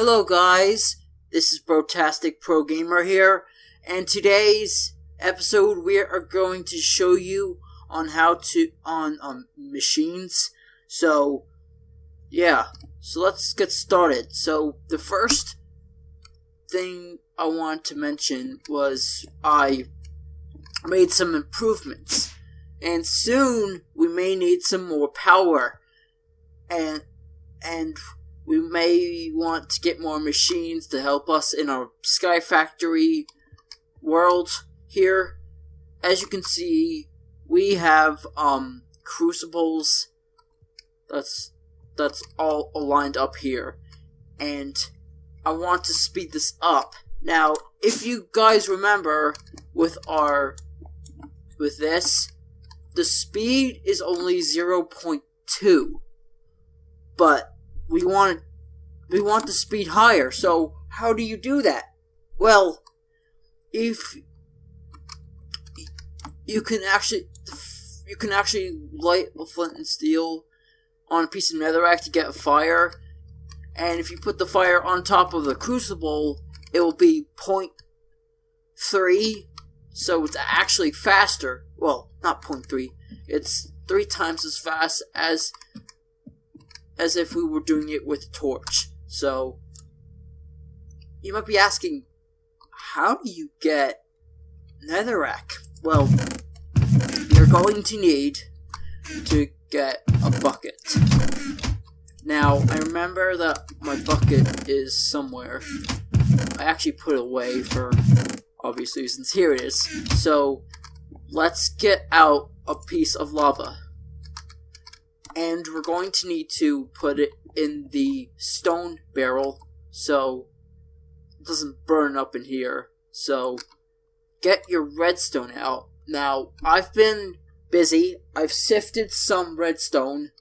Hello guys, this is Brotastic Pro Gamer here, and today's episode we are going to show you on how to on machines. So let's get started. So the first thing I want to mention was I made some improvements, and soon we may need some more power, and we may want to get more machines to help us in our Sky Factory world here. As you can see, we have crucibles that's all aligned up here, and I want to speed this up. Now, if you guys remember with this, the speed is only 0.2, but we want the speed higher. So how do you do that? Well, if you can actually light a flint and steel on a piece of netherrack to get a fire, and if you put the fire on top of the crucible, it will be 0.3, so it's actually faster. Well, not 0.3, it's 3 times as fast as if we were doing it with a torch. So you might be asking, how do you get netherrack? Well, you're going to need to get a bucket. Now, I remember that my bucket is somewhere. I actually put it away for obvious reasons. Here it is. So let's get out a piece of lava, and we're going to need to put it in the stone barrel so it doesn't burn up in here. So get your redstone out. Now, I've been busy. I've sifted some redstone,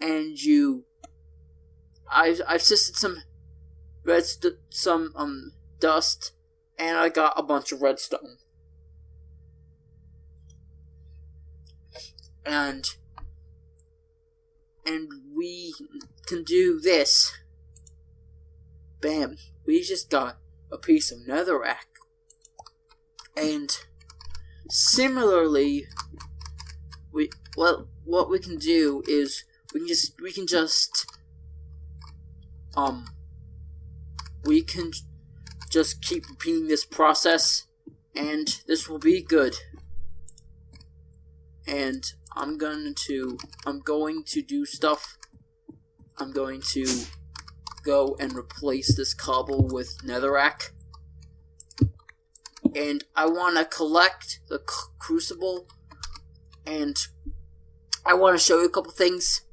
and I've sifted some dust, and I got a bunch of redstone. And we can do this. Bam. We just got a piece of netherrack. And similarly, what we can do is we can just keep repeating this process, and this will be good. And I'm going to do stuff. I'm going to go and replace this cobble with netherrack. And I want to collect the crucible, and I want to show you a couple things.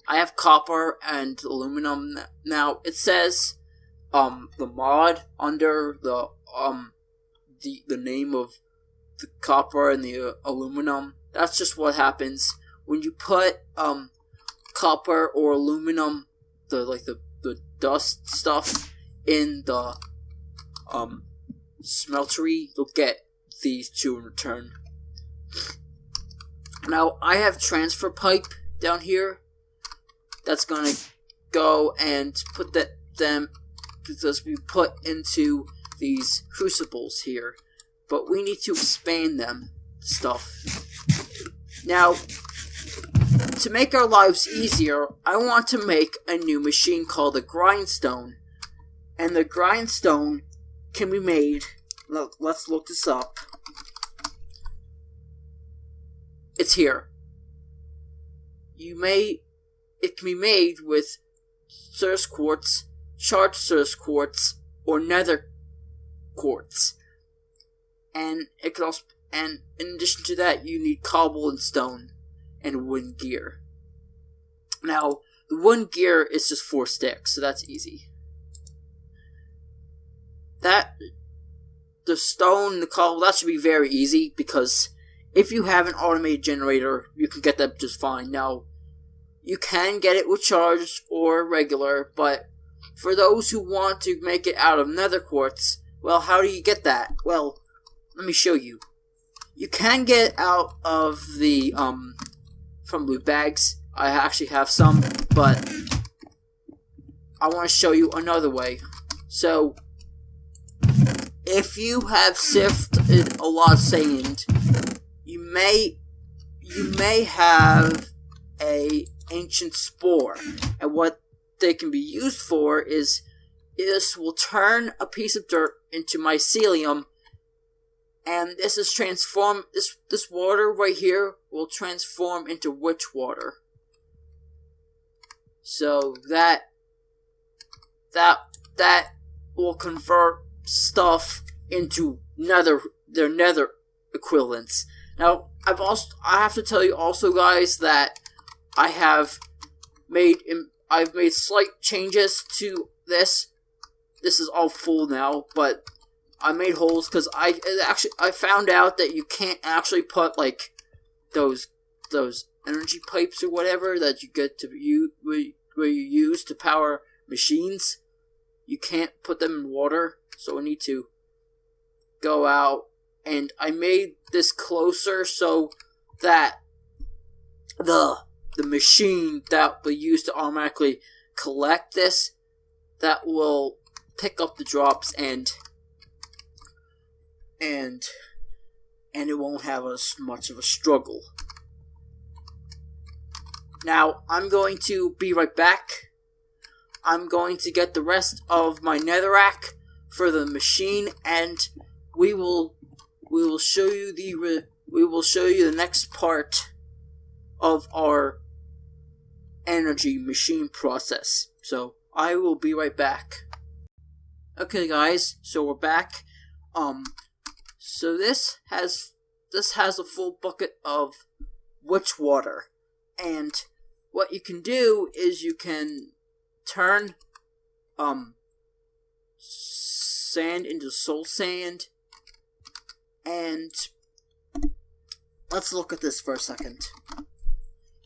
I have copper and aluminum. Now, it says the mod under the name of the copper and the aluminum. That's just what happens when you put copper or aluminum, the dust stuff, in the smeltery. You'll get these two in return. Now, I have transfer pipe down here that's gonna go and put them because we put into these crucibles here, but we need to expand them stuff. Now, to make our lives easier, I want to make a new machine called a grindstone. And the grindstone can be made, let's look this up. It's here. It can be made with Cirrus quartz, charged Cirrus quartz, or nether quartz. And it can also, and in addition to that, you need cobble and stone and wooden gear. Now, the wooden gear is just 4 sticks, so that's easy. The stone, the cobble, that should be very easy, because if you have an automated generator, you can get that just fine. Now, you can get it with charged or regular, but for those who want to make it out of nether quartz, well, how do you get that? Well, let me show you. You can get out of the, from loot bags. I actually have some, but I want to show you another way. So, if you have sifted a lot of sand, you may have a ancient spore, and what they can be used for is this will turn a piece of dirt into mycelium, and this is transform this water right here will transform into witch water. So that will convert stuff into their nether equivalents. Now, I have to tell you also, guys, that I've made slight changes to this. This is all full now, but I made holes because I found out that you can't actually put like those energy pipes or whatever that you get to where you use to power machines. You can't put them in water, so I need to go out, and I made this closer so that the machine that we use to automatically collect this, that will pick up the drops and it won't have as much of a struggle. Now, I'm going to be right back. I'm going to get the rest of my netherrack for the machine, and we will show you the next part of our energy machine process. So I will be right back. Okay, guys, so we're back. So this has a full bucket of witch water, and what you can do is you can turn sand into soul sand, and let's look at this for a second.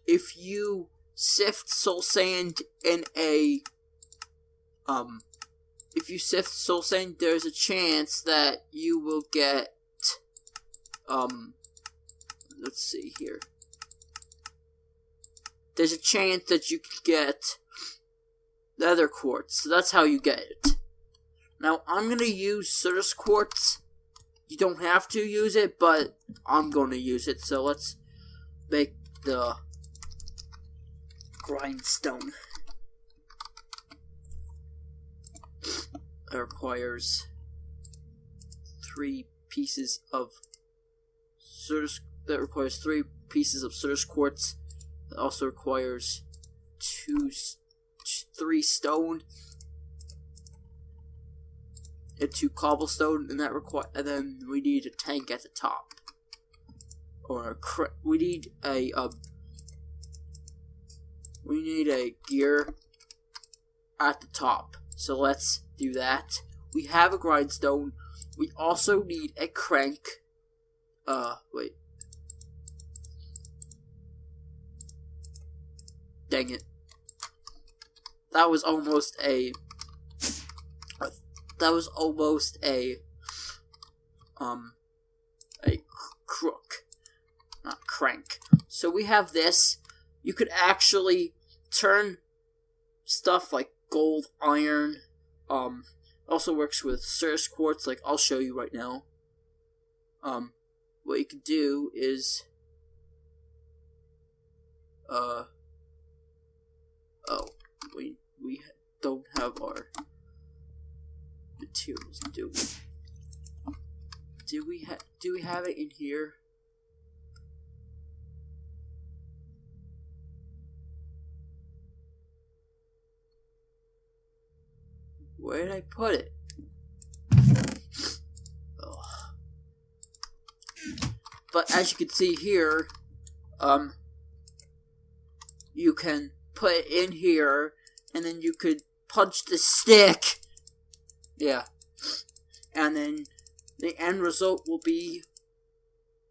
If you sift soul sand in a there's a chance that you will get let's see here. There's a chance that you can get nether quartz. So that's how you get it. Now, I'm going to use Certus quartz. You don't have to use it, but I'm going to use it. So let's make the grindstone. It requires 3 pieces of Certus. That requires 3 pieces of Certus quartz. It also requires 3 stone and 2 cobblestone, and and then we need a tank at the top, or we need a gear at the top. So let's do that. We have a grindstone. We also need a crank. Wait. Dang it. That was almost a crook, not crank. So we have this. You could actually turn stuff like gold, iron. Also works with Certus quartz, like I'll show you right now. What you can do is we don't have our materials, do we? Do we have it in here? Where did I put it? Ugh. But as you can see here, you can put it in here, and then you could punch the stick. Yeah. And then the end result will be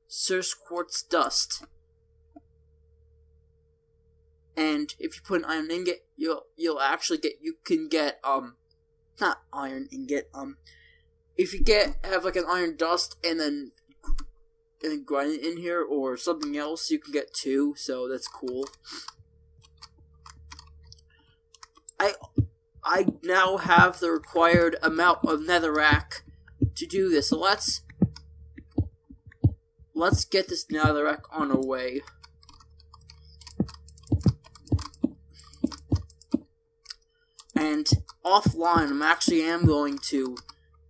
Certus quartz dust. And if you put an iron ingot, you'll actually get, you can get not iron ingot, if you have like an iron dust and then grind it in here or something else, you can get 2, so that's cool. I now have the required amount of netherrack to do this. So let's get this netherrack on our way. And offline, I am going to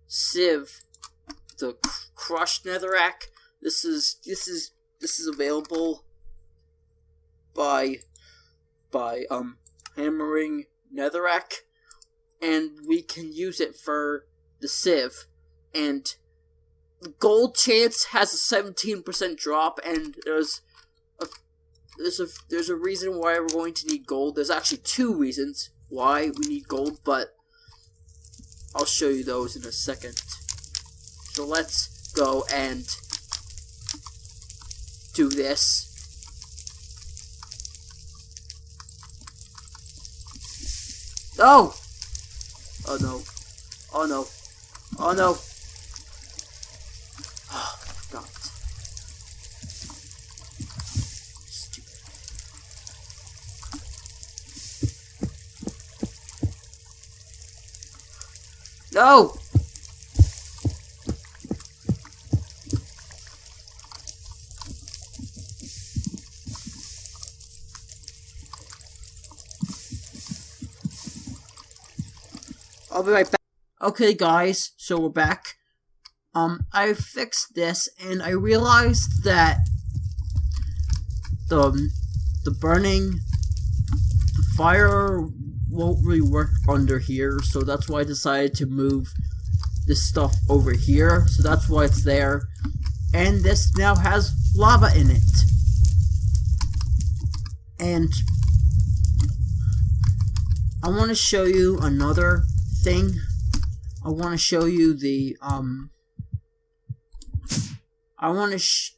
sieve the crushed netherrack. This is available by hammering netherrack, and we can use it for the sieve. And the gold chance has a 17% drop, and there's a reason why we're going to need gold. There's actually 2 reasons why we need gold, but I'll show you those in a second. So let's go and do this. Oh! Oh no. Oh no. Oh no. Oh, I forgot. Stupid. No! I'll be right back. Okay, guys, so we're back. I fixed this, and I realized that the burning, the fire won't really work under here, so that's why I decided to move this stuff over here. So that's why it's there, and this now has lava in it. And I want to show you another thing. I want to show you the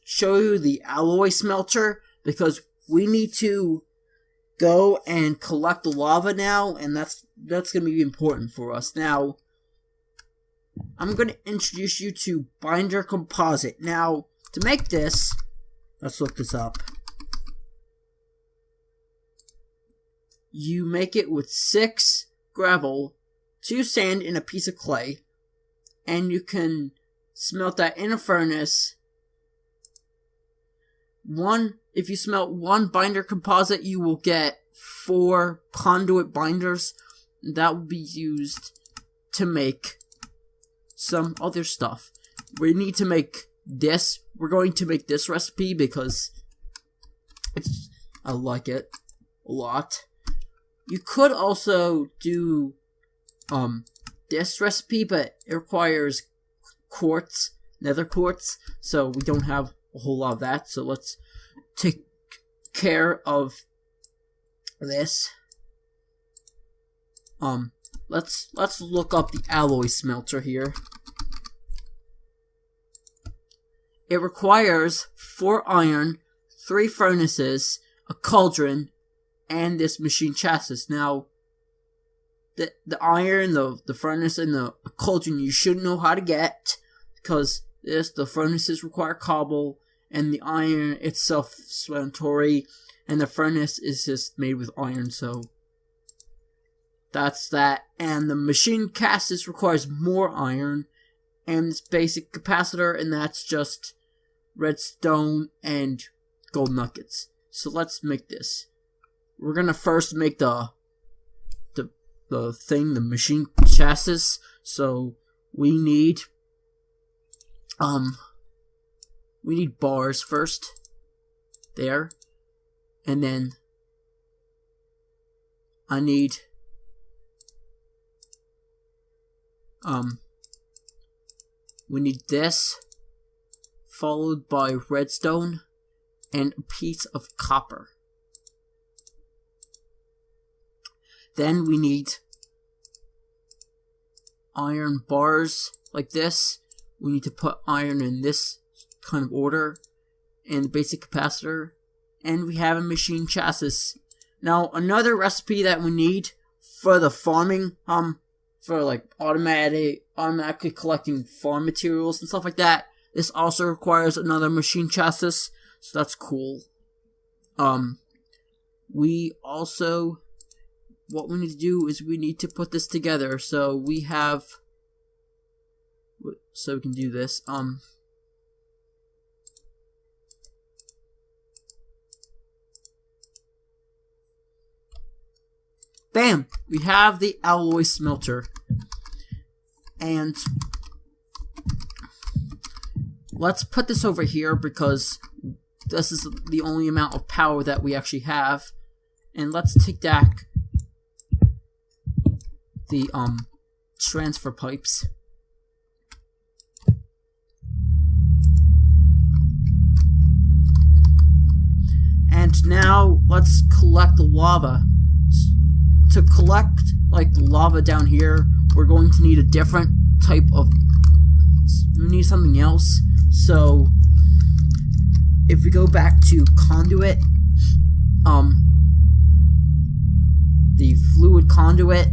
show you the alloy smelter, because we need to go and collect the lava now, and that's going to be important for us. Now, I'm going to introduce you to binder composite. Now, to make this, let's look this up. You make it with 6 gravel, 2 sand, and a piece of clay, and you can smelt that in a furnace. If you smelt 1 binder composite, you will get 4 conduit binders. That will be used to make some other stuff. We need to make this. We're going to make this recipe because I like it a lot. You could also do this recipe, but it requires quartz, nether quartz, so we don't have a whole lot of that. So let's take care of this. Let's look up the alloy smelter here. It requires 4 iron, 3 furnaces, a cauldron, and this machine chassis. Now, the iron, the furnace, and the cauldron you should know how to get, because the furnaces require cobble, and the iron itself is self-explanatory, and the furnace is just made with iron, so that's that. And the machine chassis requires more iron, and this basic capacitor, and that's just redstone and gold nuggets. So let's make this. We're gonna first make the machine chassis. So we need bars first. There. And then I need we need this, followed by redstone and a piece of copper. Then we need iron bars like this. We need to put iron in this kind of order, and the basic capacitor, and we have a machine chassis. Now, another recipe that we need for the farming, for like automatically collecting farm materials and stuff like that, this also requires another machine chassis, so that's cool. We also what we need to do is we need to put this together. So we have, so we can do this. Bam! We have the alloy smelter. And let's put this over here because this is the only amount of power that we actually have. And let's take back the transfer pipes. And now let's collect the lava. To collect like the lava down here, we're going to need a different type of, we need something else. So if we go back to conduit, the fluid conduit,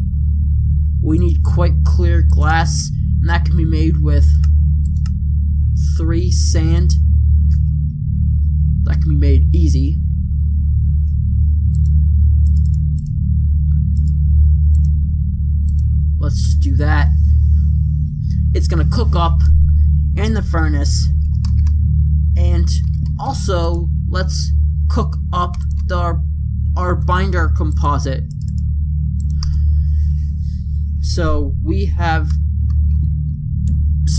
we need quite clear glass, and that can be made with 3 sand. That can be made easy. Let's just do that. It's gonna cook up in the furnace, and also let's cook up our binder composite. So we have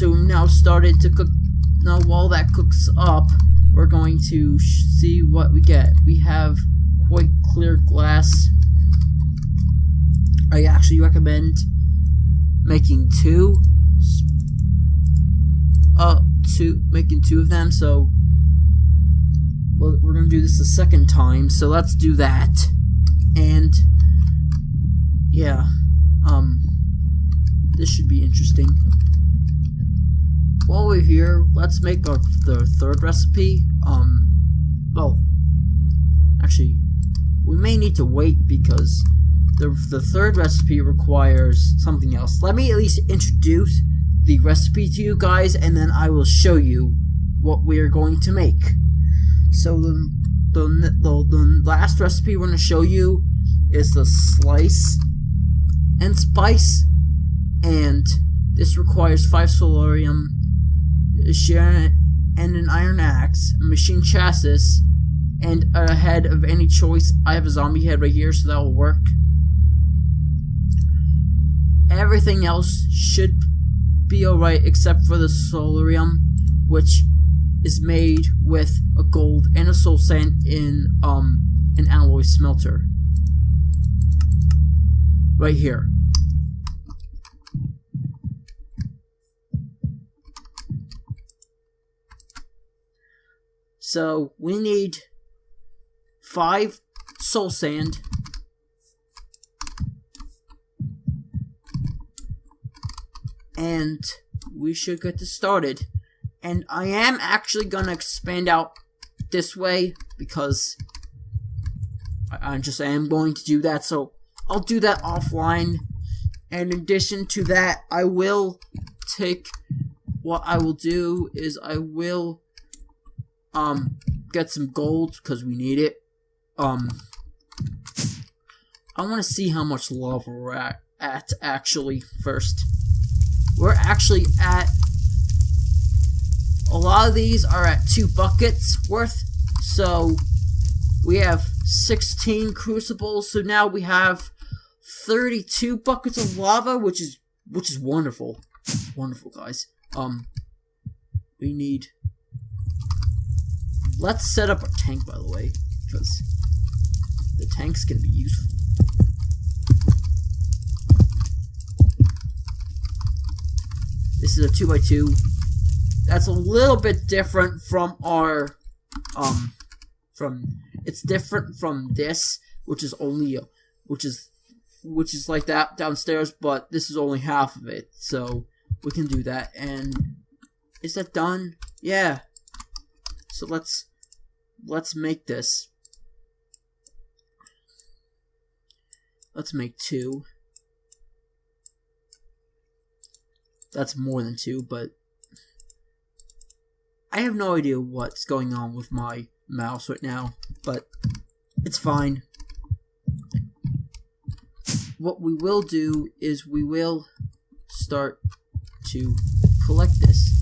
now started to cook. Now while that cooks up, we're going to see what we get. We have quite clear glass. I actually recommend making making two of them. So we're gonna do this a second time. So let's do that. And yeah, this should be interesting. While we're here, let's make the third recipe. Well, actually, we may need to wait because the third recipe requires something else. Let me at least introduce the recipe to you guys, and then I will show you what we are going to make. So the last recipe we're going to show you is the slice and spice, and this requires 5 solarium, a shear and an iron axe, a machine chassis, and a head of any choice. I have a zombie head right here, so that will work. Everything else should be alright except for the solarium, which is made with a gold and a soul sand in an alloy smelter. Right here. So we need 5 soul sand, and we should get this started. And I am actually gonna expand out this way because I am going to do that. So I'll do that offline. And in addition to that, I will take, what I will do is I will get some gold because we need it. I want to see how much lava we're at actually first. We're actually at, a lot of these are at 2 buckets worth, so we have 16 crucibles, so now we have 32 buckets of lava, which is wonderful. Wonderful, guys. We need, let's set up our tank, by the way, because the tank's gonna be useful. This is a 2x2. That's a little bit different from our, it's different from this, which is only, which is like that downstairs, but this is only half of it, so we can do that. And is that done? Yeah. So let's make this. Let's make 2. That's more than 2, but I have no idea what's going on with my mouse right now, but it's fine. what we will do is we will start to collect this.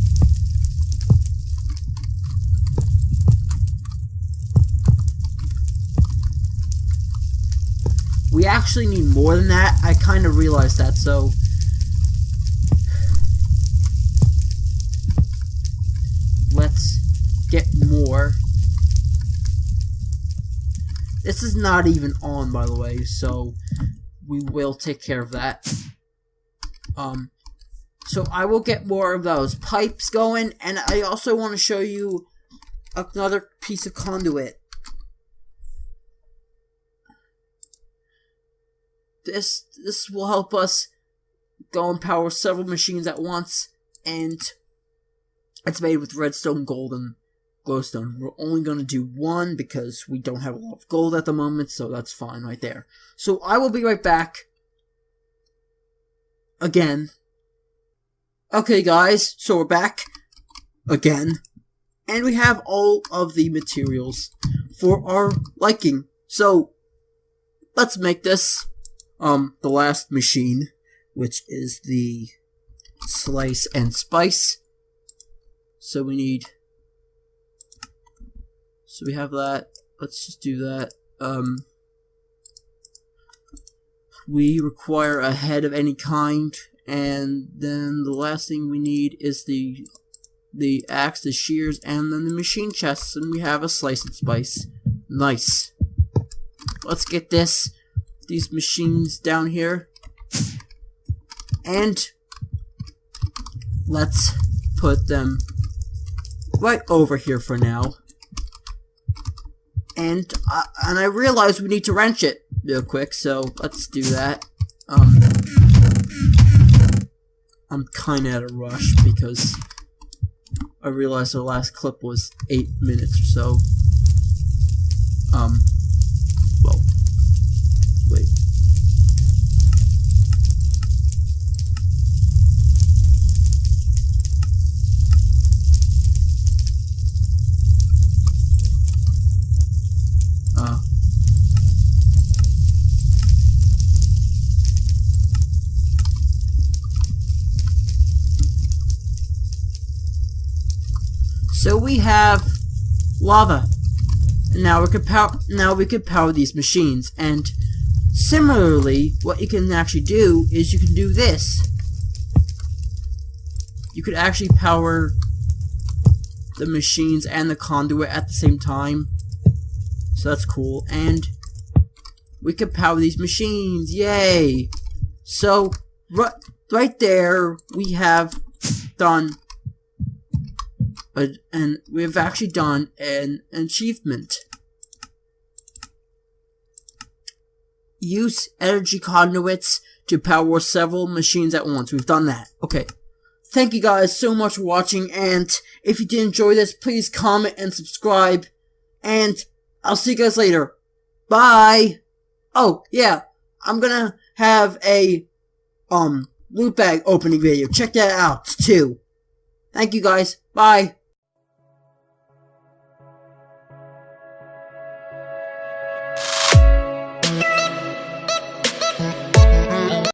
We actually need more than that. I kind of realized that, so let's get more. This is not even on, by the way, so we will take care of that. So I will get more of those pipes going, and I also want to show you another piece of conduit. This will help us go and power several machines at once, and it's made with redstone, gold, and glowstone. We're only going to do one because we don't have a lot of gold at the moment, so that's fine right there. So I will be right back. Again. Okay guys, so we're back. Again. And we have all of the materials for our liking. So, let's make this the last machine, which is the slice and spice. So we need, so we have that. Let's just do that. We require a head of any kind, and then the last thing we need is the axe, the shears, and then the machine chests, and we have a slice and spice. Nice. Let's get these machines down here, and let's put them right over here for now. And I realize we need to wrench it real quick, so let's do that. I'm kinda at a rush because I realized our last clip was 8 minutes or so. Well, wait. So we have lava. Now we can power these machines, and similarly, what you can actually do is you can do this. You could actually power the machines and the conduit at the same time. So that's cool, and we can power these machines. Yay! So right there we have done. And we've actually done an achievement. Use energy conduits to power several machines at once. We've done that. Okay. Thank you guys so much for watching, and if you did enjoy this, please comment and subscribe, and I'll see you guys later. Bye! Oh, yeah. I'm gonna have a loot bag opening video. Check that out, too. Thank you guys. Bye.